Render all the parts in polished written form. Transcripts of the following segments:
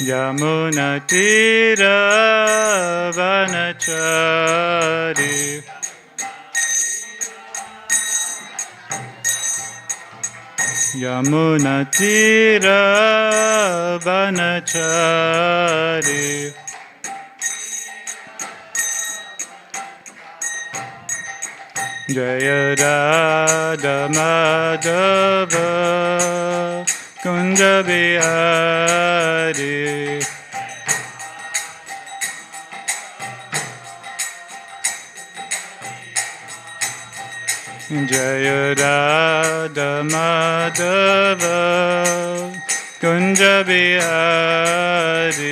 Yamuna Tira Vanachari Yamuna Tira Vanachari Jaya Radha Madhava Kunja Bihari Jaya Radha Madhava Kunja Bihari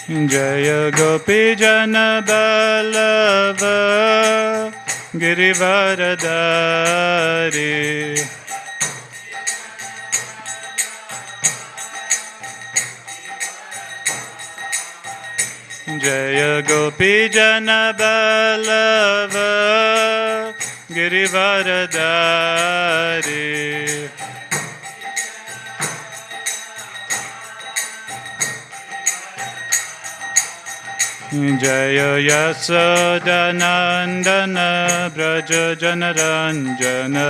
Jaya Gopi Jana Ballava Girivaradari Jaya Gopi Jana Ballava Girivaradari Jaya Yasodanandana Braja Janaranjana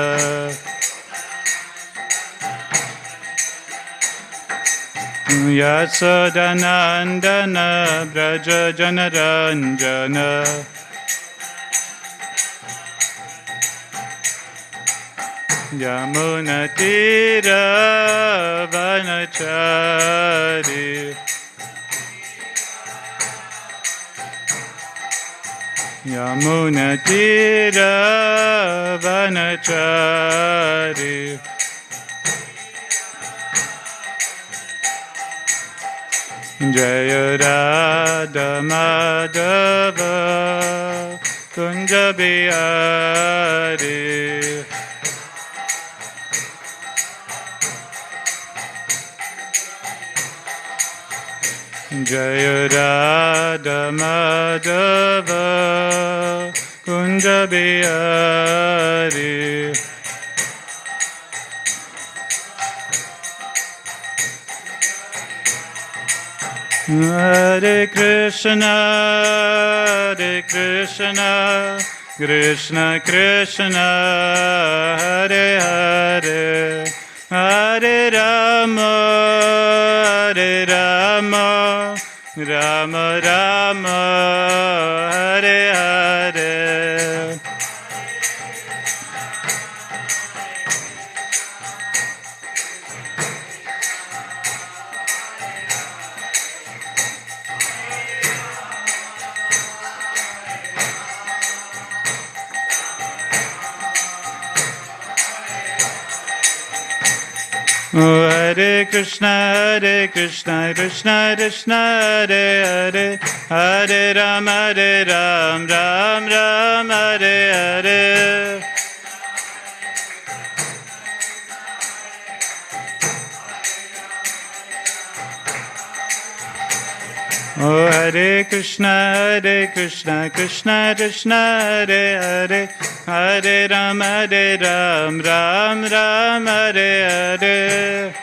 Yasodanandana Braja Janaranjana Yamuna Tira Vanachari Yamuna Tira Vanachari Jaya Radha Madhava Kunja Bihari Jaya Radha Madhava Kunja Bihari Hare Krishna Krishna Krishna Hare Hare Hare Rama Rama Rama Hare Hare Hare Krishna Krishna Krishna Hare Hare Hare Ram Ram Ram Hare Hare Oh Hare Krishna Krishna Krishna Hare Hare Hare Ram Ram Ram Hare Hare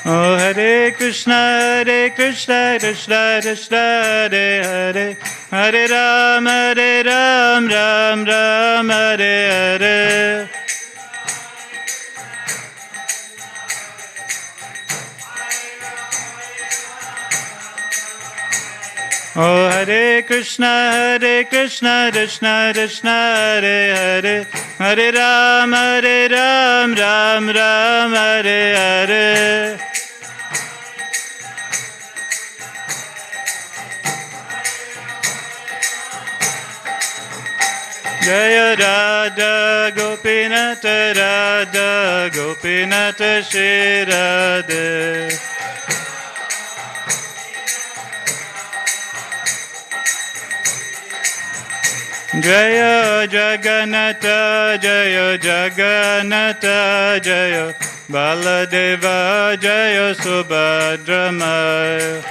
Oh Hare Krishna Krishna Krishna Hare Hare Hare Ram Ram Ram Hare Hare Oh Hare Krishna Krishna Krishna Hare Hare Hare Ram Ram Ram Hare Hare Jaya Radha Gopinath Shri Radhe Jaya Jagannatha Jaya Baladeva Jaya Subhadramaya.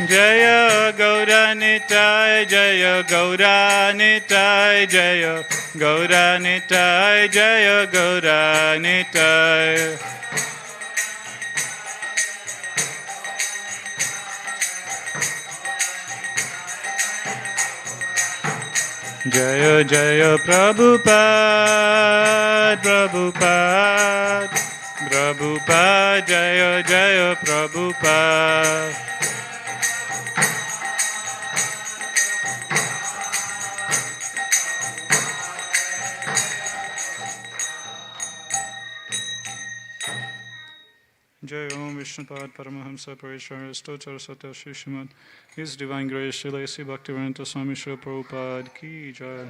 Jaya Gauranitai, Jaya Gauranitai, Jaya Gauranitai, Jaya Gauranitai. Jaya Jaya Prabhupada, Prabhupada, Prabhupada, Jaya Jaya Prabhupada. Jai Om Vishnupad Paramahamsa Parishara Stochar Satya Shri Srimad His Divine Grace Srila A.C. Bhaktivedanta Swami Srila Prabhupada Ki Jai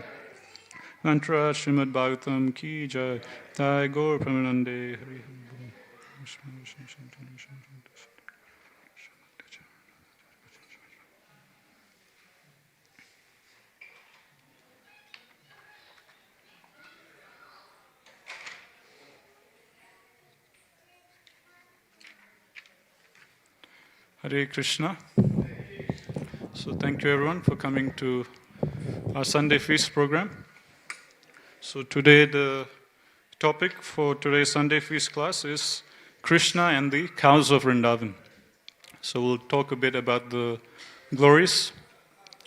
Mantra Srimad Bhagavatam Ki Jai Thai Gaur Pramanande Hari Hare Krishna. So thank you everyone for coming to our Sunday Feast program. So today the topic for today's Sunday Feast class is Krishna and the cows of Vrindavan. So we'll talk a bit about the glories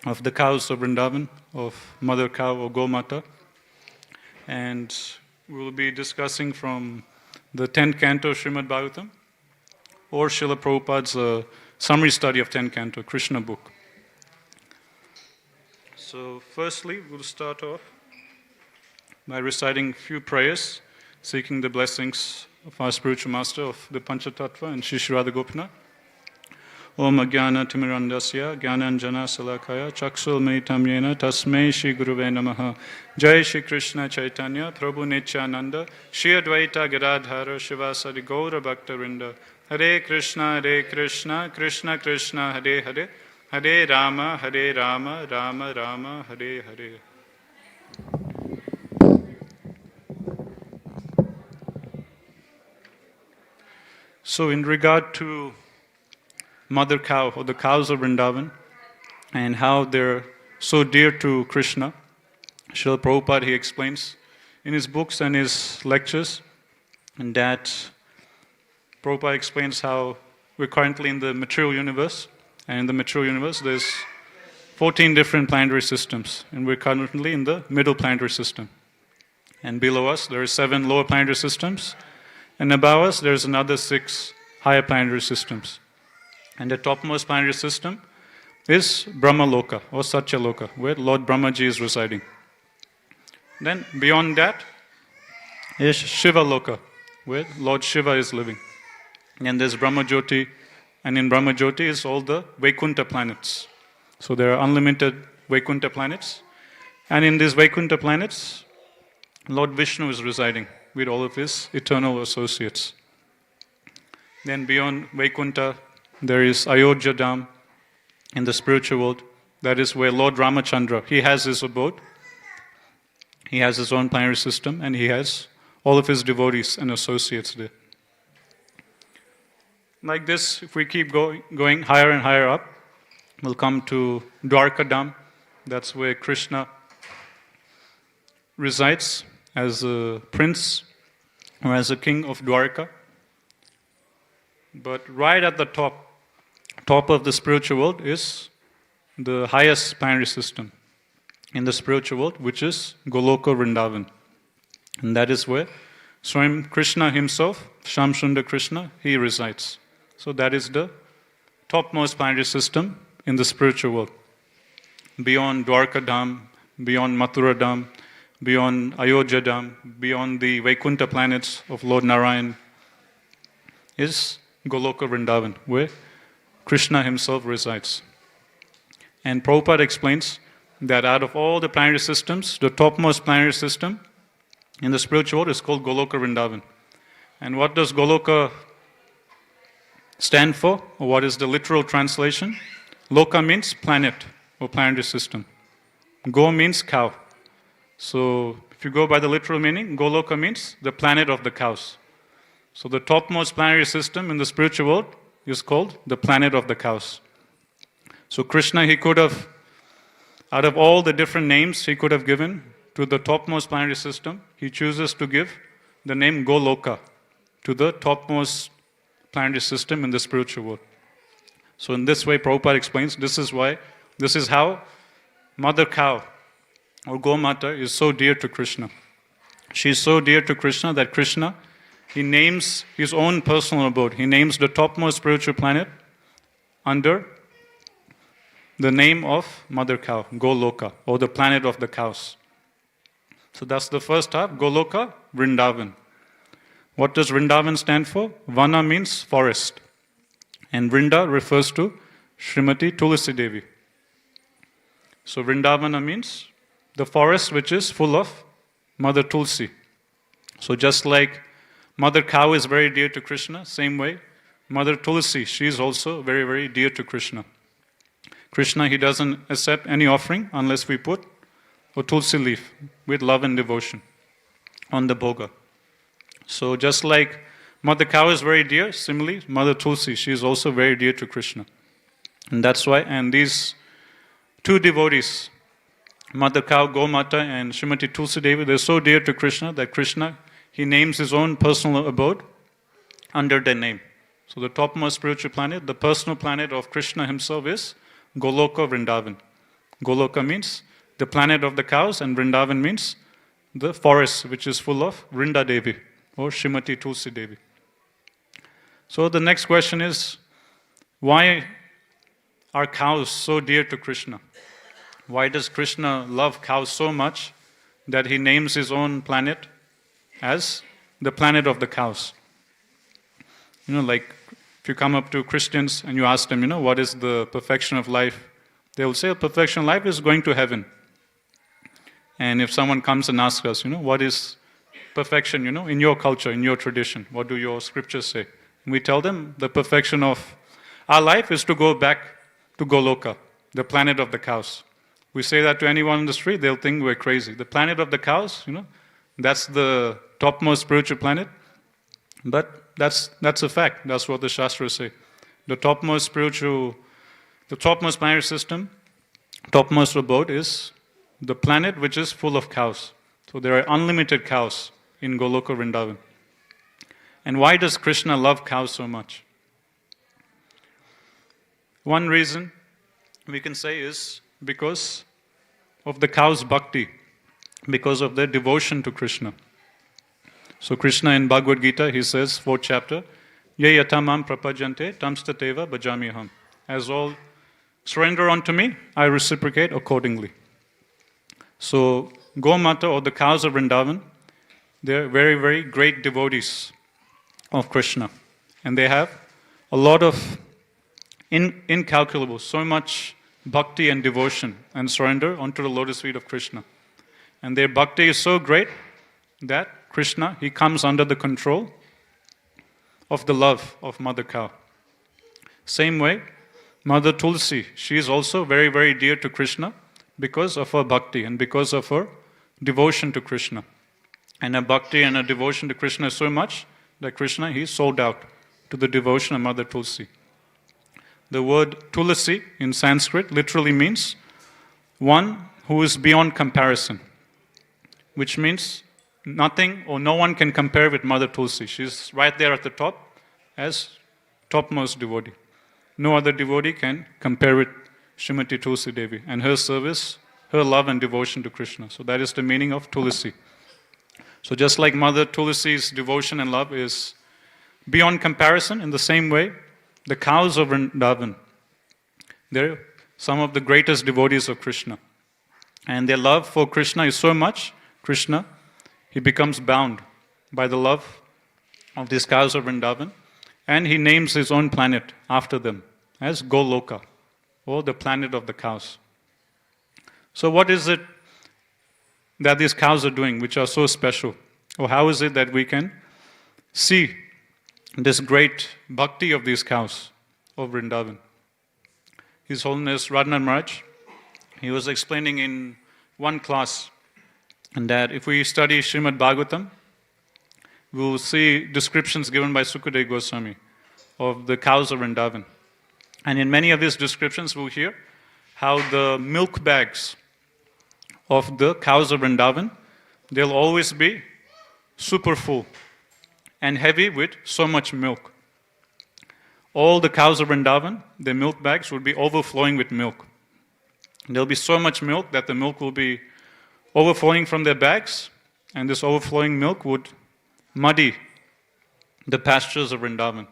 of the cows of Vrindavan, of Mother Cow or Gomata. And we'll be discussing from the 10th canto of Srimad Bhagavatam or Srila Prabhupada's summary study of 10th canto, Krishna book. So firstly, we'll start off by reciting a few prayers, seeking the blessings of our spiritual master of the Panchatattva and Shri Radha Gopinath. Om Ajnana Timirandasya Jnananjana Salakaya Chaksul Meitam Yena Tasmei Shri Guruve Namaha. Jai Shri Krishna Chaitanya Prabhu Nityananda Shri Advaita Gadadhara Shivasadi Gaura Bhaktarinda. Hare Krishna, Krishna Krishna, Hare Hare, Hare Rama, Rama Rama, Hare Hare. So in regard to Mother Cow, or the cows of Vrindavan, and how they're so dear to Krishna, Srila Prabhupada, he explains in his books and his lectures, and that Prabhupada explains how we're currently in the material universe, and in the material universe there's 14 different planetary systems, and we're currently in the middle planetary system. And below us there are 7 lower planetary systems, and above us there's another 6 higher planetary systems. And the topmost planetary system is Brahma Loka or Satya Loka, where Lord Brahmaji is residing. Then beyond that is Shiva Loka, where Lord Shiva is living. And there's Brahma Jyoti, and in Brahma Jyoti is all the Vaikuntha planets. So there are unlimited Vaikuntha planets, and in these Vaikuntha planets, Lord Vishnu is residing with all of his eternal associates. Then beyond Vaikuntha, there is Ayodhya Dham in the spiritual world. That is where Lord Ramachandra, he has his abode, he has his own planetary system, and he has all of his devotees and associates there. Like this, if we keep going higher and higher up, we'll come to Dwarka Dham. That's where Krishna resides as a prince or as a king of Dwarka. But right at the top of the spiritual world is the highest planetary system in the spiritual world, which is Goloka Vrindavan. And that is where Swayam Krishna himself, Shamsundar Krishna, he resides. So that is the topmost planetary system in the spiritual world. Beyond Dwarka Dham, beyond Mathura Dham, beyond Ayodhya Dham, beyond the Vaikuntha planets of Lord Narayan is Goloka Vrindavan, where Krishna himself resides. And Prabhupada explains that out of all the planetary systems, the topmost planetary system in the spiritual world is called Goloka Vrindavan. And what does Goloka stand for? Or what is the literal translation? Loka means planet. or planetary system. Go means cow. So if you go by the literal meaning, Goloka means the planet of the cows. So the topmost planetary system in the spiritual world is called the planet of the cows. So Krishna, he could have, out of all the different names he could have given to the topmost planetary system, he chooses to give the name Goloka to the topmost planetary system in the spiritual world. So in this way, Prabhupada explains, this is how Mother Cow or Gomata is so dear to Krishna. She is so dear to Krishna that Krishna, he names his own personal abode. He names the topmost spiritual planet under the name of Mother Cow, Goloka, or the planet of the cows. So that's the first half, Goloka, Vrindavan. What does Vrindavan stand for? Vana means forest. And Vrinda refers to Srimati Tulsi Devi. So Vrindavana means the forest which is full of Mother Tulsi. So just like Mother Cow is very dear to Krishna, same way, Mother Tulsi, she is also very, very dear to Krishna. Krishna, he doesn't accept any offering unless we put a Tulsi leaf with love and devotion on the bhoga. So just like Mother Cow is very dear, similarly, Mother Tulsi, she is also very dear to Krishna. And that's why, and these two devotees, Mother Cow, Gomata, and Srimati Tulsi Devi, they're so dear to Krishna that Krishna, he names his own personal abode under their name. So the topmost spiritual planet, the personal planet of Krishna himself is Goloka Vrindavan. Goloka means the planet of the cows, and Vrindavan means the forest which is full of Vrinda Devi or Srimati Tulsi Devi. So the next question is, why are cows so dear to Krishna? Why does Krishna love cows so much that he names his own planet as the planet of the cows? Like if you come up to Christians and you ask them, what is the perfection of life? They will say, perfection of life is going to heaven. And if someone comes and asks us, what is perfection, in your culture, in your tradition, what do your scriptures say? And we tell them the perfection of our life is to go back to Goloka, the planet of the cows. We say that to anyone in the street, they'll think we're crazy. The planet of the cows, that's the topmost spiritual planet. But that's a fact. That's what the Shastras say. The topmost planetary system, topmost abode is the planet which is full of cows. So there are unlimited cows in Goloka Vrindavan. And why does Krishna love cows so much? One reason we can say is because of the cows' bhakti, because of their devotion to Krishna. So Krishna in Bhagavad Gita, he says, 4th chapter, Ye yatamam prapajante tamstateva bhajamiham. As all surrender unto me, I reciprocate accordingly. So Gomata, or the cows of Vrindavan, they're very, very great devotees of Krishna. And they have a lot of incalculable, so much bhakti and devotion and surrender unto the lotus feet of Krishna. And their bhakti is so great that Krishna, he comes under the control of the love of Mother Cow. Same way, Mother Tulsi, she is also very, very dear to Krishna because of her bhakti and because of her devotion to Krishna. And her bhakti and her devotion to Krishna is so much that Krishna, he sold out to the devotion of Mother Tulsi. The word Tulasi in Sanskrit literally means one who is beyond comparison, which means nothing or no one can compare with Mother Tulsi. She's right there at the top as topmost devotee. No other devotee can compare with Srimati Tulsi Devi and her service, her love and devotion to Krishna. So that is the meaning of Tulasi. So just like Mother Tulasi's devotion and love is beyond comparison, in the same way, the cows of Vrindavan, they're some of the greatest devotees of Krishna. And their love for Krishna is so much, Krishna, he becomes bound by the love of these cows of Vrindavan, and he names his own planet after them as Goloka, or the planet of the cows. So what is it that these cows are doing which are so special? Or how is it that we can see this great bhakti of these cows of Vrindavan? His Holiness Radhanath Maharaj, He was explaining in one class that if we study Srimad Bhagavatam, we will see descriptions given by Sukadeva Goswami of the cows of Vrindavan. And in many of these descriptions, we'll hear how the milk bags of the cows of Vrindavan, they'll always be super full and heavy with so much milk. All the cows of Vrindavan, their milk bags would be overflowing with milk. There'll be so much milk that the milk will be overflowing from their bags, and this overflowing milk would muddy the pastures of Vrindavan.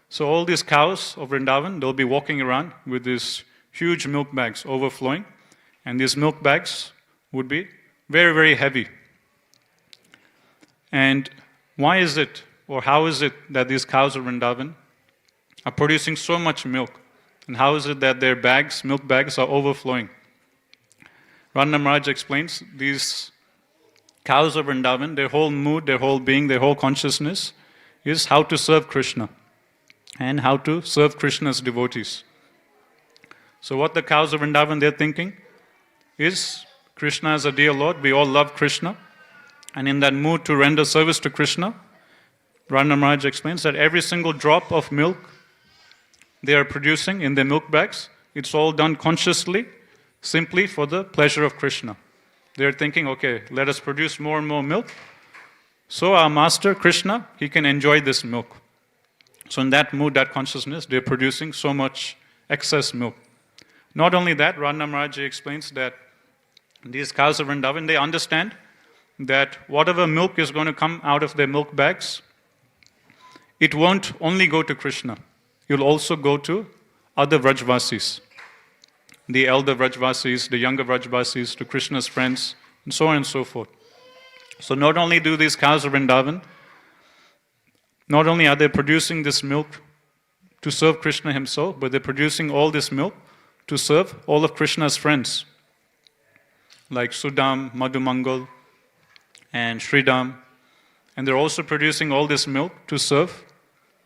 So all these cows of Vrindavan, they'll be walking around with these huge milk bags overflowing, and these milk bags would be very, very heavy. And why is it, or how is it that these cows of Vrindavan are producing so much milk? And how is it that their bags, milk bags, are overflowing? Radha Maharaj explains these cows of Vrindavan, their whole mood, their whole being, their whole consciousness is how to serve Krishna and how to serve Krishna's devotees. So what the cows of Vrindavan, they're thinking is Krishna is a dear Lord, we all love Krishna, and in that mood to render service to Krishna, Radha Maharaj explains that every single drop of milk they are producing in their milk bags, it's all done consciously, simply for the pleasure of Krishna. They are thinking, okay, let us produce more and more milk, so our master Krishna, he can enjoy this milk. So in that mood, that consciousness, they're producing so much excess milk. Not only that, Radha Maharaj explains that these cows of Vrindavan, they understand that whatever milk is going to come out of their milk bags, it won't only go to Krishna. It will also go to other Vrajvasis, the elder Vrajvasis, the younger Vrajvasis, to Krishna's friends, and so on and so forth. So not only do these cows of Vrindavan, not only are they producing this milk to serve Krishna himself, but they're producing all this milk to serve all of Krishna's friends, like Sudam, Madhumangal, and Sridam. And they're also producing all this milk to serve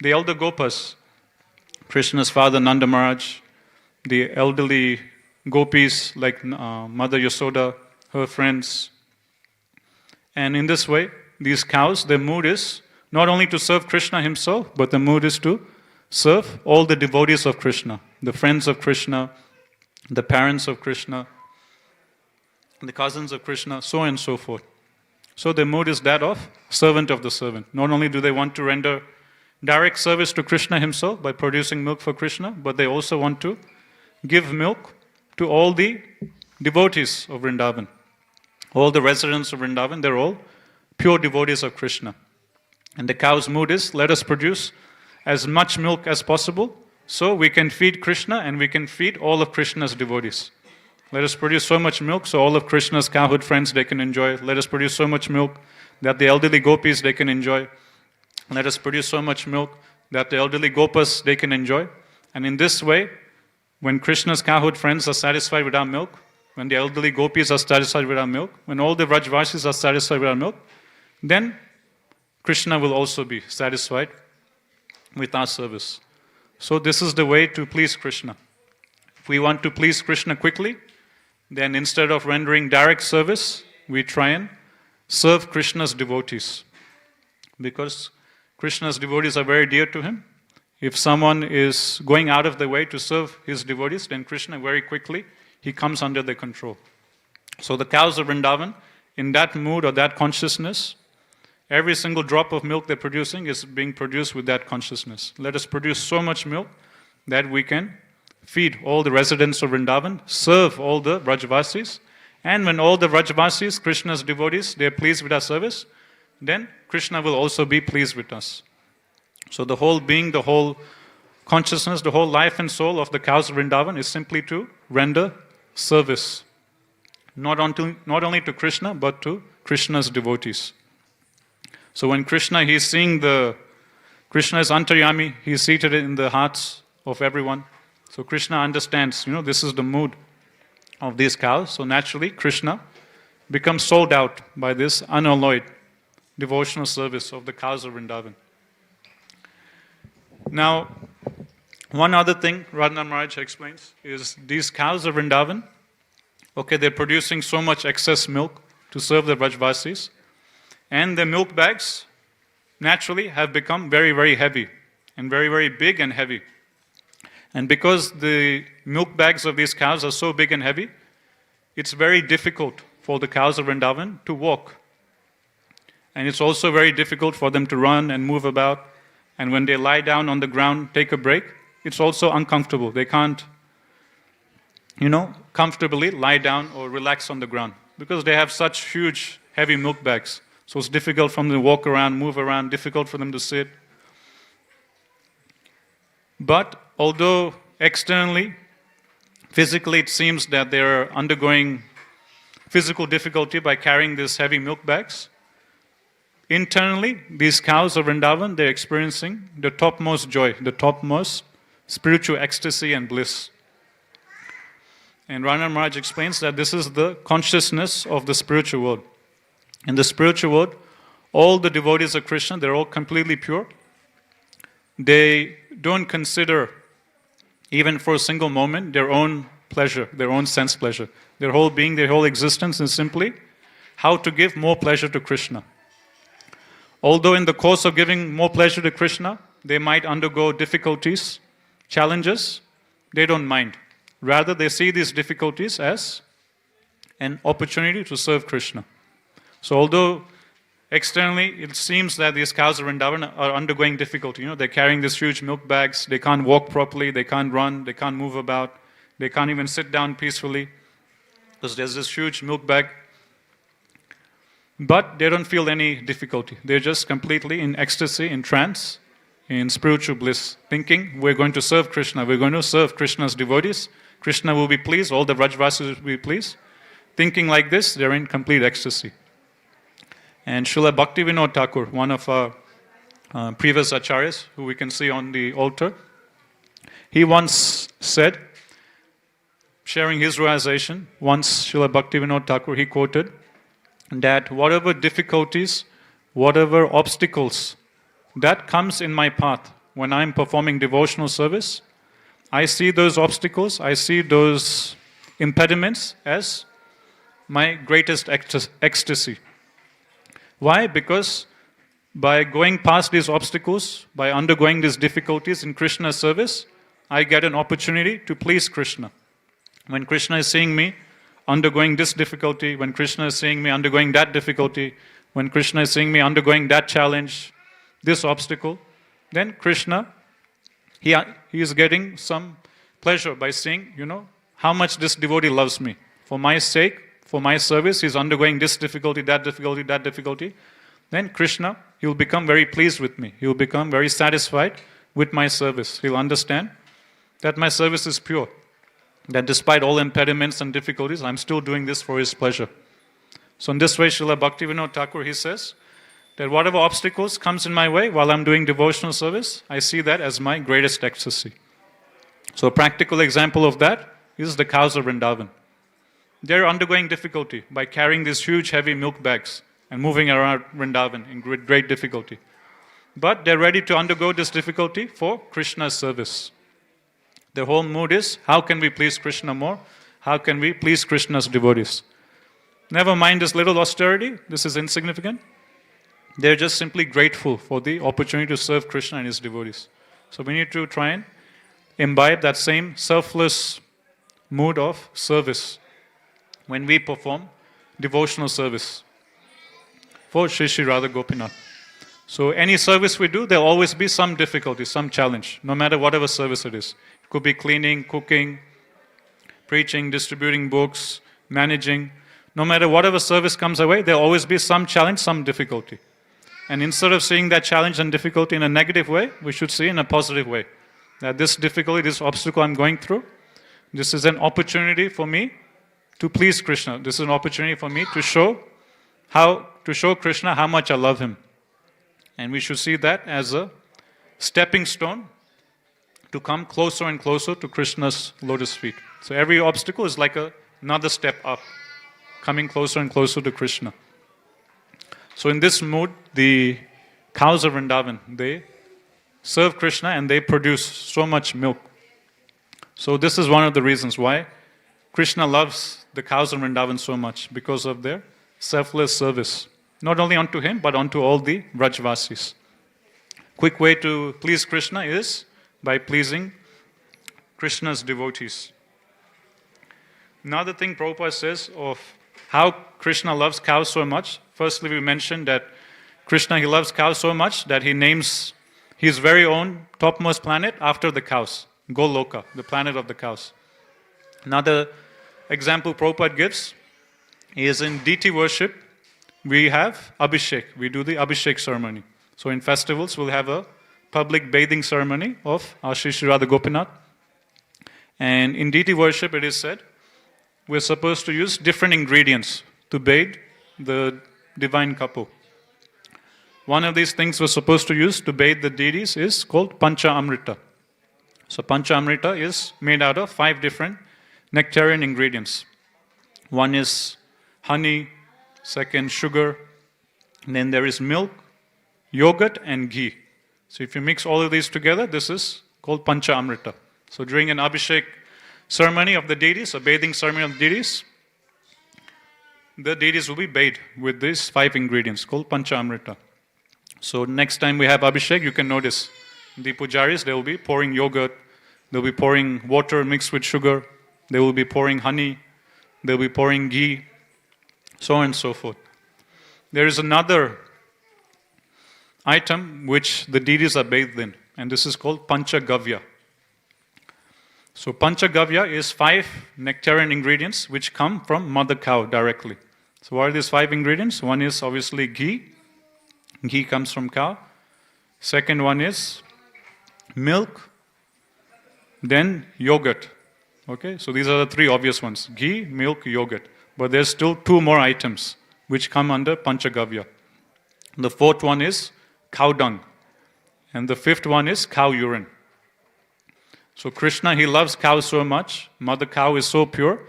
the elder Gopas, Krishna's father Nanda Maharaj, the elderly gopis like Mother Yasoda, her friends. And in this way, these cows, their mood is not only to serve Krishna himself, but the mood is to serve all the devotees of Krishna, the friends of Krishna, the parents of Krishna, the cousins of Krishna, so on and so forth. So their mood is that of servant of the servant. Not only do they want to render direct service to Krishna himself by producing milk for Krishna, but they also want to give milk to all the devotees of Vrindavan. All the residents of Vrindavan, they're all pure devotees of Krishna. And the cow's mood is, let us produce as much milk as possible so we can feed Krishna and we can feed all of Krishna's devotees. Let us produce so much milk so all of Krishna's cowherd friends, they can enjoy. Let us produce so much milk that the elderly gopis, they can enjoy. Let us produce so much milk that the elderly gopas, they can enjoy. And in this way, when Krishna's cowherd friends are satisfied with our milk, when the elderly gopis are satisfied with our milk, when all the Vrajvasis are satisfied with our milk, then Krishna will also be satisfied with our service. So this is the way to please Krishna. If we want to please Krishna quickly, then instead of rendering direct service, we try and serve Krishna's devotees. Because Krishna's devotees are very dear to him. If someone is going out of the way to serve his devotees, then Krishna very quickly, he comes under their control. So the cows of Vrindavan, in that mood or that consciousness, every single drop of milk they're producing is being produced with that consciousness. Let us produce so much milk that we can feed all the residents of Vrindavan, serve all the Vrajvasis, and when all the Vrajvasis, Krishna's devotees, they are pleased with our service, then Krishna will also be pleased with us. So the whole being, the whole consciousness, the whole life and soul of the cows of Vrindavan is simply to render service, not only to Krishna, but to Krishna's devotees. So when Krishna, he's seeing Krishna is Antaryami, he's seated in the hearts of everyone. So Krishna understands, this is the mood of these cows. So naturally, Krishna becomes sold out by this unalloyed devotional service of the cows of Vrindavan. Now, One other thing Radha Maharaj explains is these cows of Vrindavan, okay, they're producing so much excess milk to serve the Vrajvasis, and the milk bags naturally have become very, very heavy, and very, very big and heavy. And because the milk bags of these cows are so big and heavy, it's very difficult for the cows of Vrindavan to walk. And it's also very difficult for them to run and move about. And when they lie down on the ground, take a break, it's also uncomfortable. They can't, comfortably lie down or relax on the ground because they have such huge, heavy milk bags. So it's difficult for them to walk around, move around, difficult for them to sit. But although externally, physically, it seems that they're undergoing physical difficulty by carrying these heavy milk bags, internally, these cows of Vrindavan, they're experiencing the topmost joy, the topmost spiritual ecstasy and bliss. And Rana Maharaj explains that this is the consciousness of the spiritual world. In the spiritual world, all the devotees of Krishna, they're all completely pure. They don't consider, even for a single moment, their own pleasure, their own sense pleasure. Their whole being, their whole existence is simply how to give more pleasure to Krishna. Although in the course of giving more pleasure to Krishna, they might undergo difficulties, challenges, they don't mind. Rather, they see these difficulties as an opportunity to serve Krishna. So although externally it seems that these cows of Vrindavan are undergoing difficulty, they're carrying these huge milk bags, they can't walk properly, they can't run, they can't move about, they can't even sit down peacefully because there's this huge milk bag. But they don't feel any difficulty. They're just completely in ecstasy, in trance, in spiritual bliss, thinking we're going to serve Krishna, we're going to serve Krishna's devotees, Krishna will be pleased, all the Vrajvasis will be pleased. Thinking like this, they're in complete ecstasy. And Srila Bhaktivinoda Thakur, one of our previous acharyas, who we can see on the altar, he once said, sharing his realization, once Srila Bhaktivinoda Thakur, he quoted, that whatever difficulties, whatever obstacles that comes in my path when I'm performing devotional service, I see those obstacles, I see those impediments as my greatest ecstasy. Why? Because by going past these obstacles, by undergoing these difficulties in Krishna's service, I get an opportunity to please Krishna. When Krishna is seeing me undergoing this difficulty, when Krishna is seeing me undergoing that difficulty, when Krishna is seeing me undergoing that challenge, this obstacle, then Krishna, he is getting some pleasure by seeing, how much this devotee loves me. For my sake, for my service, he's undergoing this difficulty, that difficulty, that difficulty. Then Krishna, he'll become very pleased with me. He'll become very satisfied with my service. He'll understand that my service is pure. That despite all impediments and difficulties, I'm still doing this for his pleasure. So in this way, Srila Bhaktivinoda Thakur, he says that whatever obstacles comes in my way while I'm doing devotional service, I see that as my greatest ecstasy. So a practical example of that is the cows of Vrindavan. They're undergoing difficulty by carrying these huge heavy milk bags and moving around Vrindavan in great difficulty. But they're ready to undergo this difficulty for Krishna's service. Their whole mood is, how can we please Krishna more? How can we please Krishna's devotees? Never mind this little austerity, this is insignificant. They're just simply grateful for the opportunity to serve Krishna and his devotees. So we need to try and imbibe that same selfless mood of service when we perform devotional service for Shri Shri Radha Gopinath. So any service we do, there'll always be some difficulty, some challenge, no matter whatever service it is. It could be cleaning, cooking, preaching, distributing books, managing. No matter whatever service comes our way, there'll always be some challenge, some difficulty. And instead of seeing that challenge and difficulty in a negative way, we should see in a positive way. That this difficulty, this obstacle I'm going through, this is an opportunity for me to please Krishna. This is an opportunity for me to show Krishna how much I love him. And we should see that as a stepping stone to come closer and closer to Krishna's lotus feet. So every obstacle is like another step up, coming closer and closer to Krishna. So in this mood, the cows of Vrindavan, they serve Krishna and they produce so much milk. So this is one of the reasons why Krishna loves the cows of Vrindavan so much, because of their selfless service, not only unto him, but unto all the Vrajvasis. Quick way to please Krishna is by pleasing Krishna's devotees. Another thing Prabhupada says of how Krishna loves cows so much. Firstly, we mentioned that Krishna, he loves cows so much that he names his very own topmost planet after the cows, Goloka, the planet of the cows. Another example Prabhupada gives is in deity worship, we have Abhishek. We do the Abhishek ceremony. So in festivals, we'll have a public bathing ceremony of our Shri Shri Radha Gopinath. And in deity worship, it is said, we're supposed to use different ingredients to bathe the divine couple. One of these things we're supposed to use to bathe the deities is called Pancha Amrita. So Pancha Amrita is made out of 5 different nectarian ingredients. One is honey, second sugar, and then there is milk, yogurt and ghee. So if you mix all of these together, this is called Pancha Amrita. So during an Abhishek ceremony of the deities, a bathing ceremony of the deities will be bathed with these 5 ingredients called Pancha Amrita. So next time we have Abhishek, you can notice the pujaris, they will be pouring yogurt, they will be pouring water mixed with sugar, they will be pouring honey, they will be pouring ghee, so on and so forth. There is another item which the deities are bathed in, and this is called Panchagavya. So Panchagavya is 5 nectarian ingredients which come from mother cow directly. So what are these 5 ingredients? One is obviously ghee. Ghee comes from cow. Second one is milk. Then yogurt. Okay, so these are the 3 obvious ones. Ghee, milk, yogurt. But there's still 2 more items which come under Panchagavya. The 4th one is cow dung. And the 5th one is cow urine. So Krishna, he loves cows so much. Mother cow is so pure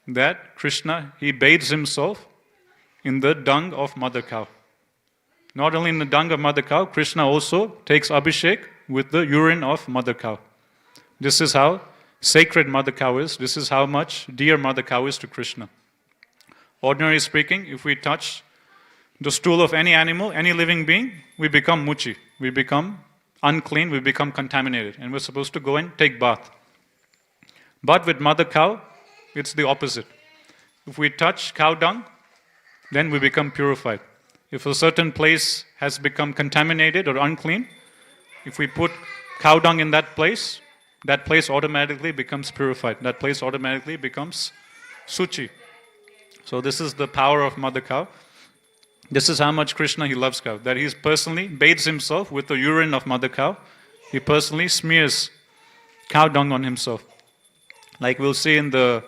that Krishna, he bathes himself in the dung of mother cow. Not only in the dung of mother cow, Krishna also takes Abhishek with the urine of mother cow. This is how sacred mother cow is. This is how much dear mother cow is to Krishna. Ordinarily speaking, if we touch the stool of any animal, any living being, we become muchi. We become unclean, we become contaminated, and we're supposed to go and take bath. But with mother cow, it's the opposite. If we touch cow dung, then we become purified. If a certain place has become contaminated or unclean, if we put cow dung in that place automatically becomes purified. That place automatically becomes suchi. So this is the power of mother cow. This is how much Krishna, he loves cow. That he personally bathes himself with the urine of mother cow. He personally smears cow dung on himself. Like we'll see in the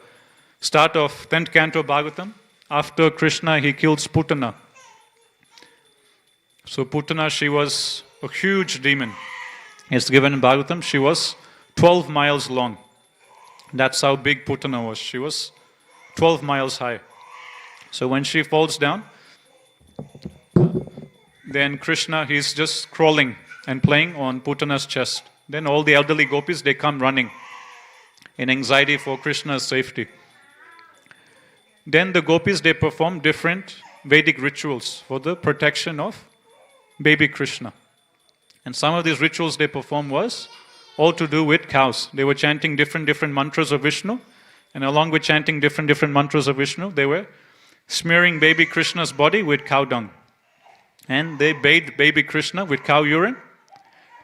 start of 10th canto Bhagavatam, after Krishna, he kills Putana. So Putana, she was a huge demon. It's given in Bhagavatam, she was 12 miles long. That's how big Putana was. She was 12 miles high. So when she falls down, then Krishna, he's just crawling and playing on Putana's chest. Then all the elderly gopis, they come running in anxiety for Krishna's safety. Then the gopis, they perform different Vedic rituals for the protection of baby Krishna. And some of these rituals they performed was all to do with cows. They were chanting different mantras of Vishnu, and along with chanting different mantras of Vishnu, they were smearing baby Krishna's body with cow dung. And they bathed baby Krishna with cow urine.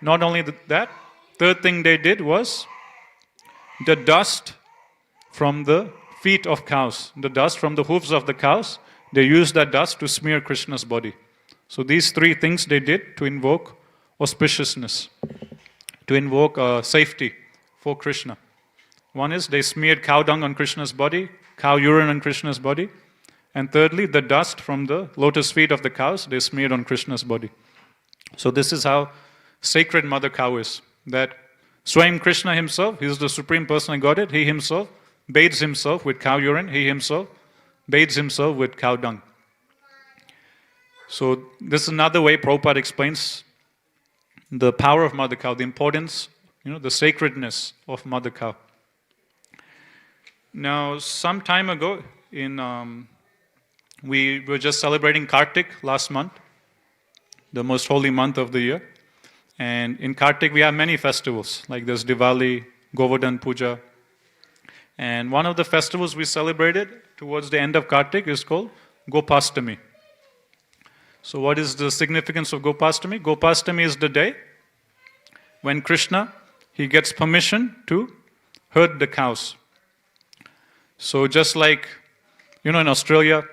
Not only that, third thing they did was the dust from the feet of cows, the dust from the hooves of the cows, they used that dust to smear Krishna's body. So these 3 things they did to invoke auspiciousness, to invoke safety for Krishna. One is they smeared cow dung on Krishna's body, cow urine on Krishna's body. And thirdly, the dust from the lotus feet of the cows, they smeared on Krishna's body. So this is how sacred mother cow is. That Swayam Krishna himself, he is the Supreme Personal Godhead, he himself bathes himself with cow urine, he himself bathes himself with cow dung. So this is another way Prabhupada explains the power of mother cow, the importance, the sacredness of mother cow. Now, some time ago, we were just celebrating Kartik last month, the most holy month of the year. And in Kartik, we have many festivals, like there's Diwali, Govardhan Puja. And one of the festivals we celebrated towards the end of Kartik is called Gopastami. So what is the significance of Gopastami? Gopastami is the day when Krishna, he gets permission to herd the cows. So just like, in Australia,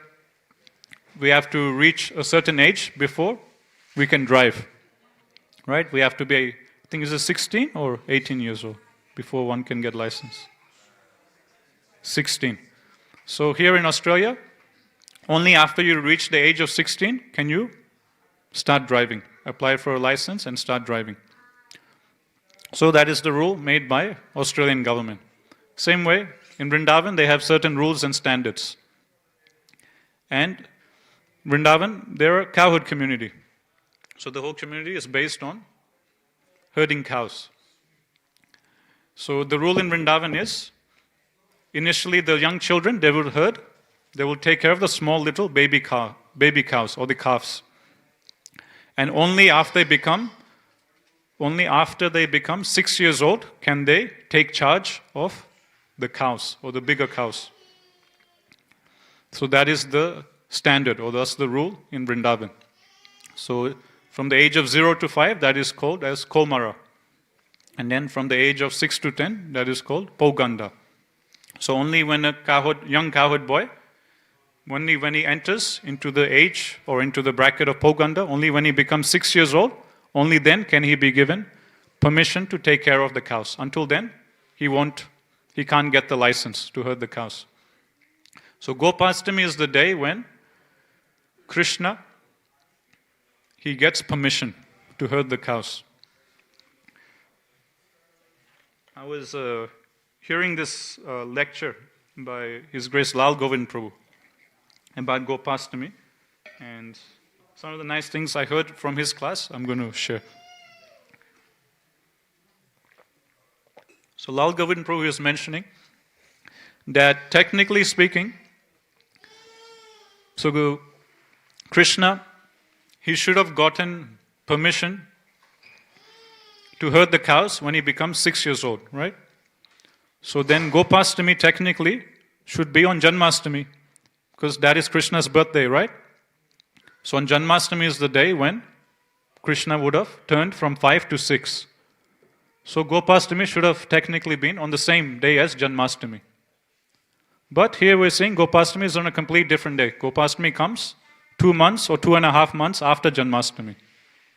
we have to reach a certain age before we can drive. Right? We have to be, I think is it 16 or 18 years old before one can get license? 16. So here in Australia, only after you reach the age of 16 can you start driving. Apply for a license and start driving. So that is the rule made by Australian government. Same way, in Vrindavan, they have certain rules and standards. And Vrindavan, they're a cowherd community. So the whole community is based on herding cows. So the rule in Vrindavan is, initially the young children, they will herd, they will take care of the small little baby cows or the calves. And only after they become 6 years old can they take charge of the cows or the bigger cows. So that is the standard, or that's the rule in Vrindavan. So from the age of 0 to 5, that is called as Komara. And then from the age of 6 to 10, that is called Poganda. So only when a young cowherd boy, only when he enters into the age or into the bracket of Poganda, only when he becomes 6 years old, only then can he be given permission to take care of the cows. Until then, he can't get the license to herd the cows. So Gopastami is the day when Krishna, he gets permission to herd the cows. I was hearing this lecture by His Grace Lal Govind Prabhu about Gopastami, and some of the nice things I heard from his class, I'm going to share. So Lal Govind Prabhu is mentioning that technically speaking, so Krishna, he should have gotten permission to herd the cows when he becomes 6 years old, right? So then Gopastami technically should be on Janmastami, because that is Krishna's birthday, right? So on Janmastami is the day when Krishna would have turned from 5 to 6. So Gopastami should have technically been on the same day as Janmastami. But here we're saying Gopastami is on a complete different day. Gopastami comes 2 months or 2.5 months after Janmastami.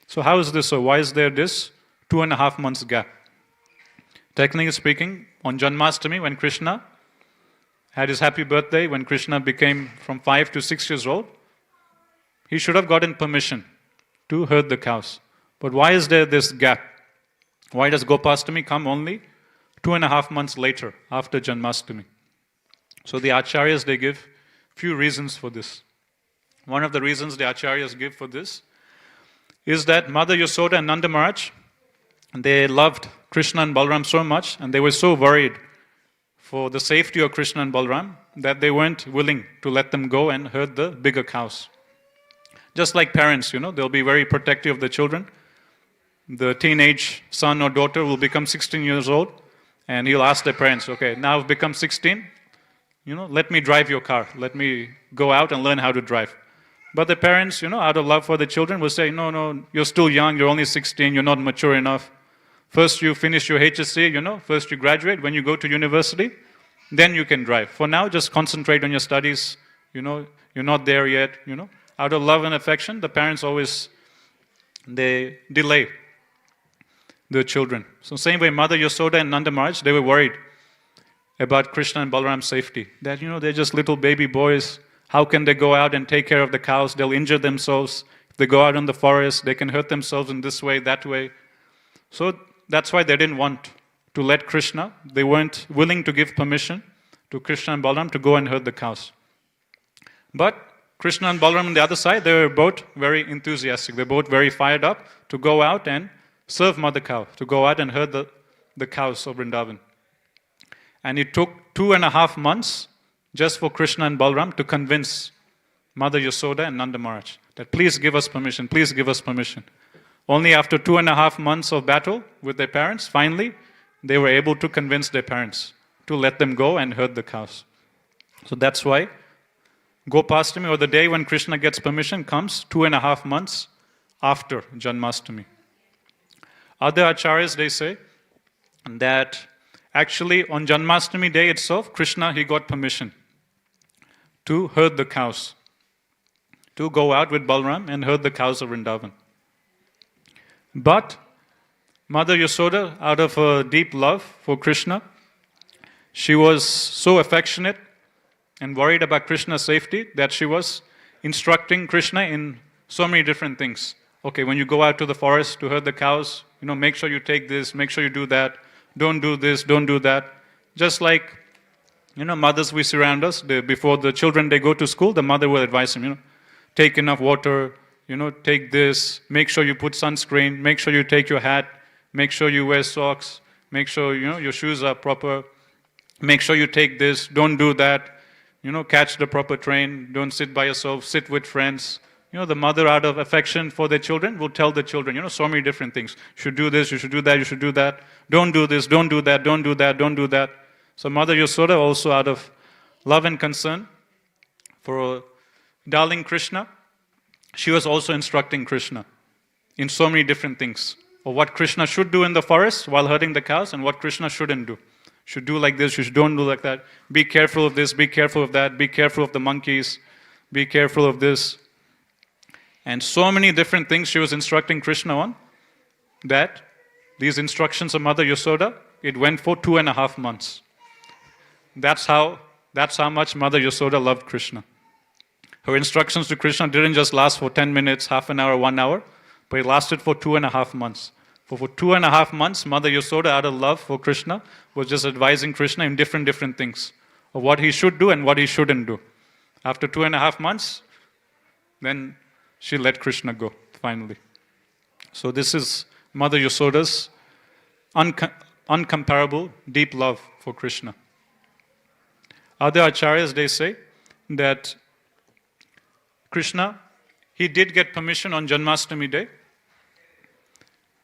So how is this so? Why is there this 2.5 months gap? Technically speaking, on Janmastami, when Krishna had his happy birthday, when Krishna became from 5 to 6 years old, he should have gotten permission to herd the cows. But why is there this gap? Why does Gopastami come only 2.5 months later, after Janmastami? So the Acharyas, they give few reasons for this. One of the reasons the Acharyas give for this is that Mother Yasoda and Nanda Maharaj, they loved Krishna and Balaram so much, and they were so worried for the safety of Krishna and Balaram that they weren't willing to let them go and herd the bigger cows. Just like parents, they'll be very protective of the children. The teenage son or daughter will become 16 years old, and he'll ask their parents, okay, now I've become 16, let me drive your car. Let me go out and learn how to drive. But the parents, out of love for the children, will say, no, you're still young, you're only 16, you're not mature enough. First you finish your HSC, first you graduate. When you go to university, then you can drive. For now, just concentrate on your studies. You're not there yet, Out of love and affection, the parents always, they delay their children. So same way, Mother Yasoda and Nanda Maharaj, they were worried about Krishna and Balaram's safety. That, they're just little baby boys. How can they go out and take care of the cows? They'll injure themselves. If they go out in the forest, they can hurt themselves in this way, that way. So that's why they didn't want to let Krishna, they weren't willing to give permission to Krishna and Balaram to go and herd the cows. But Krishna and Balaram on the other side, they were both very enthusiastic. They're both very fired up to go out and serve Mother Cow, to go out and herd the cows of Vrindavan. And it took 2.5 months just for Krishna and Balram to convince Mother Yasoda and Nanda Maharaj that please give us permission, please give us permission. Only after 2.5 months of battle with their parents, finally, they were able to convince their parents to let them go and herd the cows. So that's why Gopastami, or the day when Krishna gets permission, comes 2.5 months after Janmashtami. Other acharyas, they say that actually on Janmashtami day itself, Krishna, he got permission to herd the cows, to go out with Balram and herd the cows of Vrindavan. But Mother Yasoda, out of her deep love for Krishna, she was so affectionate and worried about Krishna's safety that she was instructing Krishna in so many different things. Okay, when you go out to the forest to herd the cows, make sure you take this, make sure you do that, don't do this, don't do that. Just like, mothers we surround us, before the children, they go to school, the mother will advise them, take enough water, take this, make sure you put sunscreen, make sure you take your hat, make sure you wear socks, make sure, your shoes are proper, make sure you take this, don't do that, catch the proper train, don't sit by yourself, sit with friends. The mother, out of affection for their children, will tell the children, so many different things. You should do this, you should do that, you should do that. Don't do this, don't do that, don't do that, don't do that. So Mother Yasoda, also out of love and concern for darling Krishna, she was also instructing Krishna in so many different things, of what Krishna should do in the forest while herding the cows and what Krishna shouldn't do. Should do like this, you don't do like that. Be careful of this, be careful of that, be careful of the monkeys, be careful of this. And so many different things she was instructing Krishna on, that these instructions of Mother Yasoda, it went for 2.5 months. That's how much Mother Yasoda loved Krishna. Her instructions to Krishna didn't just last for 10 minutes, half an hour, 1 hour, but it lasted for 2.5 months. For 2.5 months, Mother Yasoda, out of love for Krishna, was just advising Krishna in different things of what he should do and what he shouldn't do. After 2.5 months, then she let Krishna go, finally. So this is Mother Yasoda's uncomparable, deep love for Krishna. Other acharyas, they say that Krishna, he did get permission on Janmashtami day,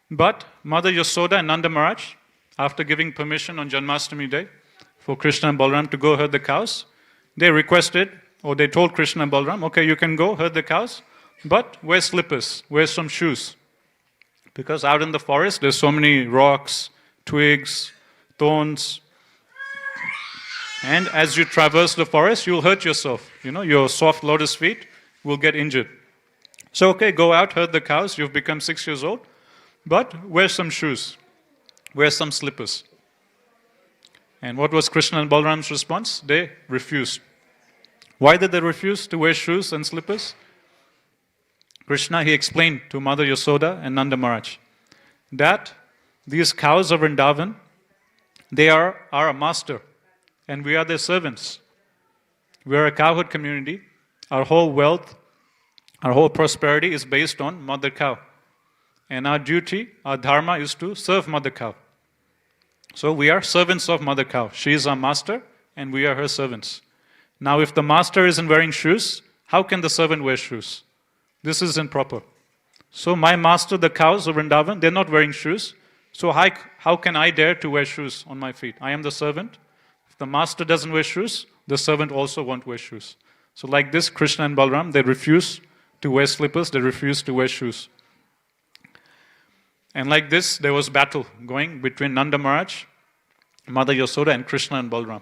but Mother Yasoda and Nanda Maharaj, after giving permission on Janmashtami day for Krishna and Balram to go herd the cows, they requested, or they told Krishna and Balram, okay, you can go herd the cows, but wear slippers, wear some shoes. Because out in the forest, there's so many rocks, twigs, thorns. And as you traverse the forest, you'll hurt yourself. Your soft lotus feet will get injured. So, okay, go out, herd the cows. You've become 6 years old. But wear some shoes. Wear some slippers. And what was Krishna and Balram's response? They refused. Why did they refuse to wear shoes and slippers? Krishna, he explained to Mother Yasoda and Nanda Maharaj that these cows of Vrindavan, they are our master and we are their servants. We are a cowherd community. Our whole wealth, our whole prosperity is based on Mother Cow. And our duty, our dharma is to serve Mother Cow. So we are servants of Mother Cow. She is our master and we are her servants. Now if the master isn't wearing shoes, how can the servant wear shoes? This is improper. So my master, the cows of Vrindavan, they're not wearing shoes. So how can I dare to wear shoes on my feet? I am the servant. If the master doesn't wear shoes, the servant also won't wear shoes. So like this, Krishna and Balram, they refuse to wear slippers, they refuse to wear shoes. And like this, there was battle going between Nanda Maharaj, Mother Yasoda, and Krishna and Balram.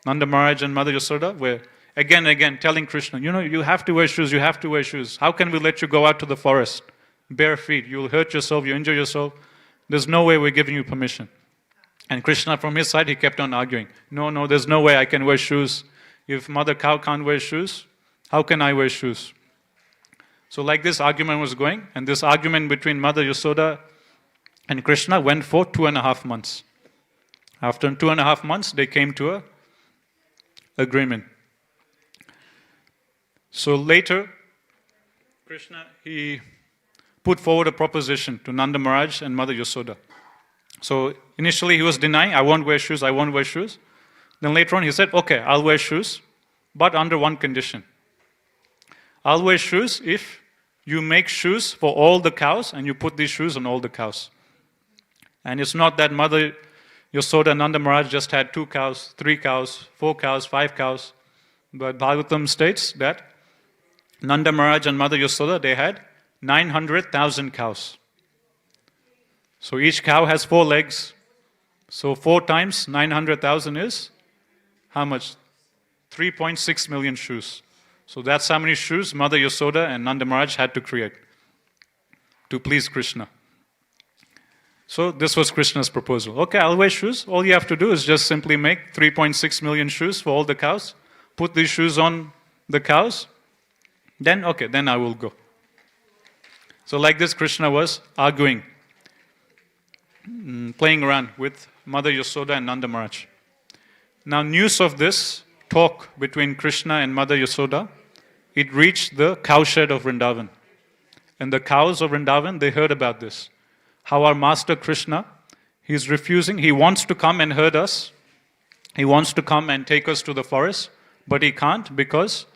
Nanda Maharaj and Mother Yasoda were again telling Krishna, you have to wear shoes, you have to wear shoes. How can we let you go out to the forest bare feet? You'll hurt yourself, you injure yourself. There's no way we're giving you permission. And Krishna from his side, he kept on arguing. No, there's no way I can wear shoes. If Mother Cow can't wear shoes, how can I wear shoes? So like this argument was going, and this argument between Mother Yasoda and Krishna went for 2.5 months. After 2.5 months, they came to an agreement. So later, Krishna, he put forward a proposition to Nanda Maharaj and Mother Yasoda. So initially he was denying, I won't wear shoes, I won't wear shoes. Then later on he said, okay, I'll wear shoes, but under one condition. I'll wear shoes if you make shoes for all the cows and you put these shoes on all the cows. And it's not that Mother Yasoda and Nanda Maharaj just had 2 cows, 3 cows, 4 cows, 5 cows. But Bhagavatam states that Nanda Maharaj and Mother Yasoda, they had 900,000 cows. So each cow has 4 legs. So 4 times 900,000 is how much? 3.6 million shoes. So that's how many shoes Mother Yasoda and Nanda Maharaj had to create to please Krishna. So this was Krishna's proposal. Okay, I'll wear shoes. All you have to do is just simply make 3.6 million shoes for all the cows. Put these shoes on the cows. Then, okay, then I will go. So like this, Krishna was arguing, playing around with Mother Yasoda and Nanda Maharaj. Now news of this talk between Krishna and Mother Yasoda, it reached the cowshed of Vrindavan. And the cows of Vrindavan, they heard about this. How our Master Krishna, he's refusing, he wants to come and herd us. He wants to come and take us to the forest, but he can't because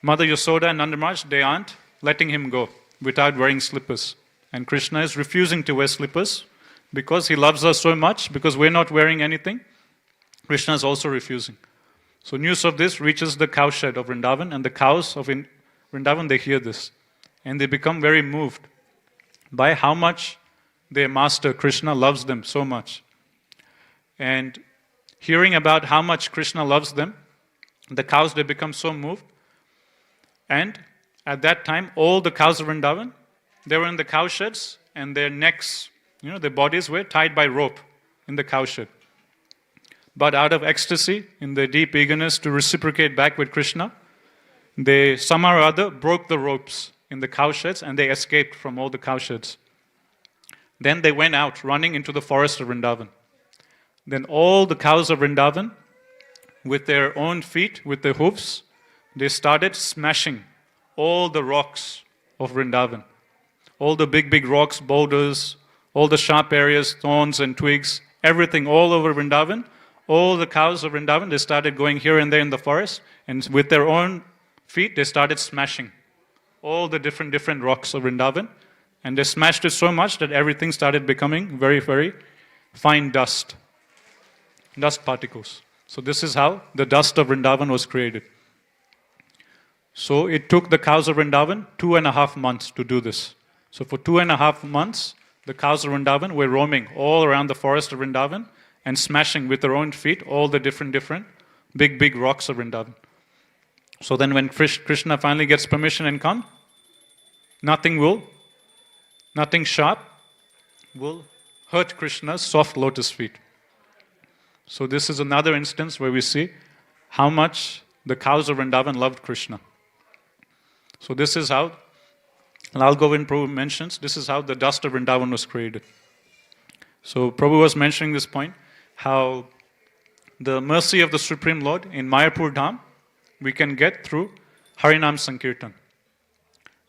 Mother Yasoda and Nanda Maharaj, they aren't letting him go without wearing slippers. And Krishna is refusing to wear slippers because he loves us so much, because we're not wearing anything. Krishna is also refusing. So news of this reaches the cowshed of Vrindavan, and the cows of Vrindavan, they hear this. And they become very moved by how much their master Krishna loves them so much. And hearing about how much Krishna loves them, the cows, they become so moved. And at that time, all the cows of Vrindavan, they were in the cowsheds, and their necks, their bodies were tied by rope in the cowshed. But out of ecstasy, in their deep eagerness to reciprocate back with Krishna, they somehow or other broke the ropes in the cowsheds and they escaped from all the cowsheds. Then they went out running into the forest of Vrindavan. Then all the cows of Vrindavan, with their own feet, with their hoofs, they started smashing all the rocks of Vrindavan. All the big rocks, boulders, all the sharp areas, thorns and twigs, everything all over Vrindavan. All the cows of Vrindavan, they started going here and there in the forest, and with their own feet, they started smashing all the different rocks of Vrindavan. And they smashed it so much that everything started becoming very, very fine dust particles. So this is how the dust of Vrindavan was created. So it took the cows of Vrindavan 2.5 months to do this. So for 2.5 months, the cows of Vrindavan were roaming all around the forest of Vrindavan and smashing with their own feet all the different big rocks of Vrindavan. So then when Krishna finally gets permission and come, nothing sharp will hurt Krishna's soft lotus feet. So this is another instance where we see how much the cows of Vrindavan loved Krishna. So this is how, Lal Govind Prabhu mentions, this is how the dust of Vrindavan was created. So Prabhu was mentioning this point, how the mercy of the Supreme Lord in Mayapur Dham, we can get through Harinam Sankirtan.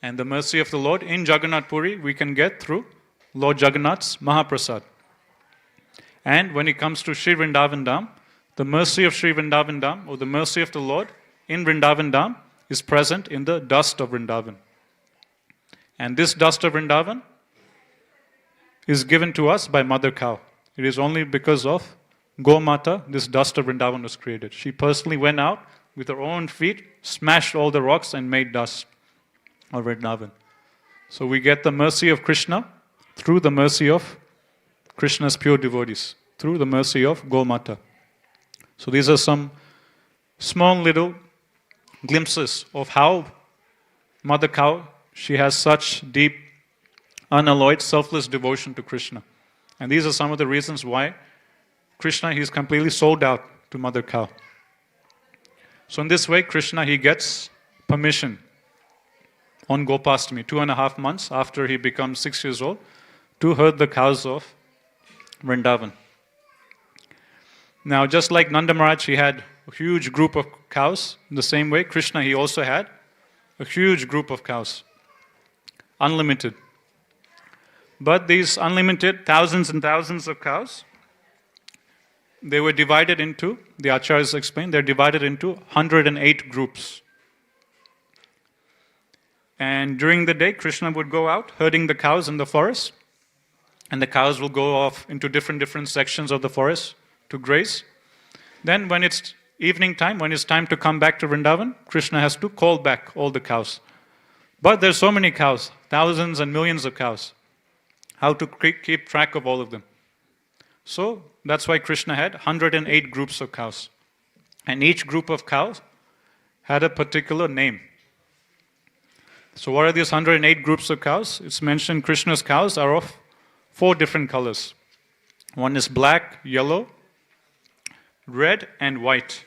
And the mercy of the Lord in Jagannath Puri, we can get through Lord Jagannath's Mahaprasad. And when it comes to Sri Vrindavan Dham, the mercy of Sri Vrindavan Dham, or the mercy of the Lord in Vrindavan Dham, is present in the dust of Vrindavan. And this dust of Vrindavan is given to us by Mother Cow. It is only because of Gomata this dust of Vrindavan was created. She personally went out with her own feet, smashed all the rocks and made dust of Vrindavan. So we get the mercy of Krishna through the mercy of Krishna's pure devotees, through the mercy of Gomata. So these are some small little glimpses of how Mother Cow, she has such deep, unalloyed, selfless devotion to Krishna. And these are some of the reasons why Krishna, he is completely sold out to Mother Cow. So in this way, Krishna, he gets permission on Gopastami, 2.5 months after he becomes 6 years old, to herd the cows of Vrindavan. Now, just like Nanda Maharaj, he had a huge group of cows. In the same way, Krishna, he also had a huge group of cows. unlimited. But these unlimited thousands and thousands of cows, they were divided into, the acharyas explain, they're divided into 108 groups. And during the day, Krishna would go out herding the cows in the forest, and the cows will go off into different sections of the forest to graze. Then when it's evening time, when it's time to come back to Vrindavan, Krishna has to call back all the cows. But there's so many cows, thousands and millions of cows. How to keep track of all of them? So that's why Krishna had 108 groups of cows. And each group of cows had a particular name. So what are these 108 groups of cows? It's mentioned Krishna's cows are of 4 different colors. One is black, yellow, red, and white.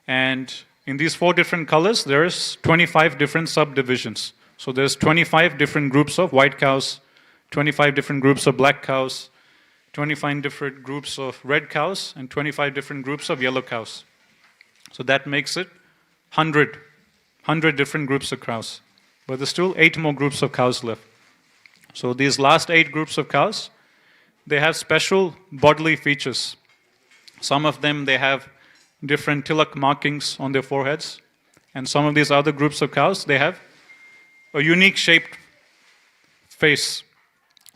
And in these 4 different colors, there's 25 different subdivisions. So there's 25 different groups of white cows, 25 different groups of black cows, 25 different groups of red cows, and 25 different groups of yellow cows. So that makes it 100 different groups of cows. But there's still 8 more groups of cows left. So these last 8 groups of cows, they have special bodily features. Some of them, they have different tilak markings on their foreheads. And some of these other groups of cows, they have a unique shaped face.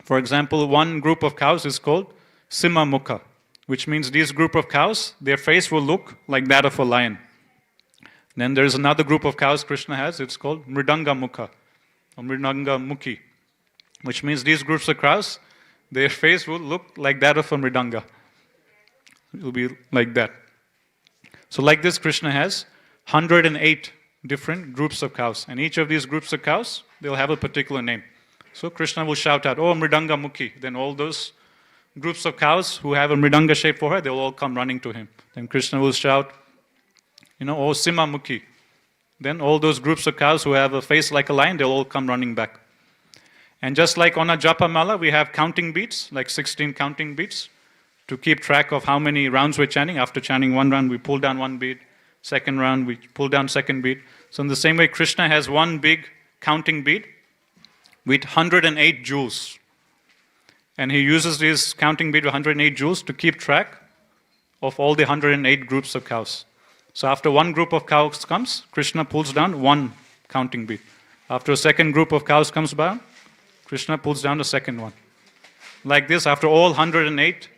For example, one group of cows is called Simha Mukha, which means these group of cows, their face will look like that of a lion. Then there's another group of cows Krishna has, it's called Mridanga Mukha, or Mridanga Mukhi, which means these groups of cows, their face will look like that of a Mridanga. It will be like that. So like this, Krishna has 108 different groups of cows. And each of these groups of cows, they'll have a particular name. So Krishna will shout out, "Oh, Mridanga Mukhi." Then all those groups of cows who have a Mridanga shape for her, they'll all come running to him. Then Krishna will shout, "Oh, Simha Mukhi." Then all those groups of cows who have a face like a lion, they'll all come running back. And just like on a japa mala, we have counting beats, like 16 counting beats, to keep track of how many rounds we're chanting. After chanting one round, we pull down one beat. Second round, we pull down second beat. So in the same way, Krishna has one big counting beat with 108 jewels. And he uses this counting beat with 108 jewels to keep track of all the 108 groups of cows. So after one group of cows comes, Krishna pulls down one counting beat. After a second group of cows comes by, Krishna pulls down the second one. Like this, after all 108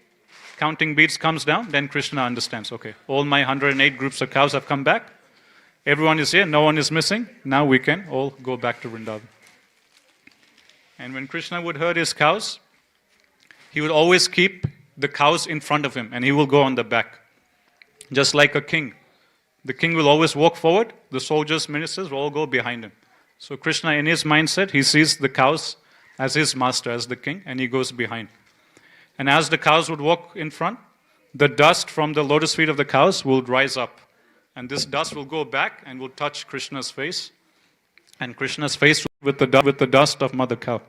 counting beats comes down, then Krishna understands, okay, all my 108 groups of cows have come back. Everyone is here, no one is missing. Now we can all go back to Vrindavan. And when Krishna would herd his cows, he would always keep the cows in front of him and he will go on the back. Just like a king. The king will always walk forward, the soldiers, ministers will all go behind him. So Krishna, in his mindset, he sees the cows as his master, as the king, and he goes behind. And as the cows would walk in front, the dust from the lotus feet of the cows will rise up. And this dust will go back and will touch Krishna's face. And Krishna's face with the dust of Mother Cow.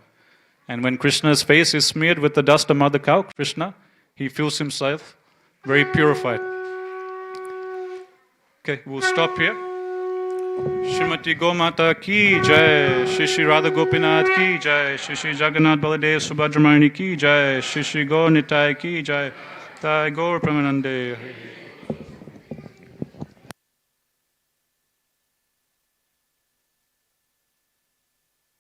And when Krishna's face is smeared with the dust of Mother Cow, Krishna, he feels himself very purified. Okay, we'll stop here. Shrimati Gomata ki jai, Shishi Radha Gopinath ki jai, Shishi Jagannath Baladev Subhadramani ki jai, Shishi Go Nitai ki jai, Tai Gaur Pramanande.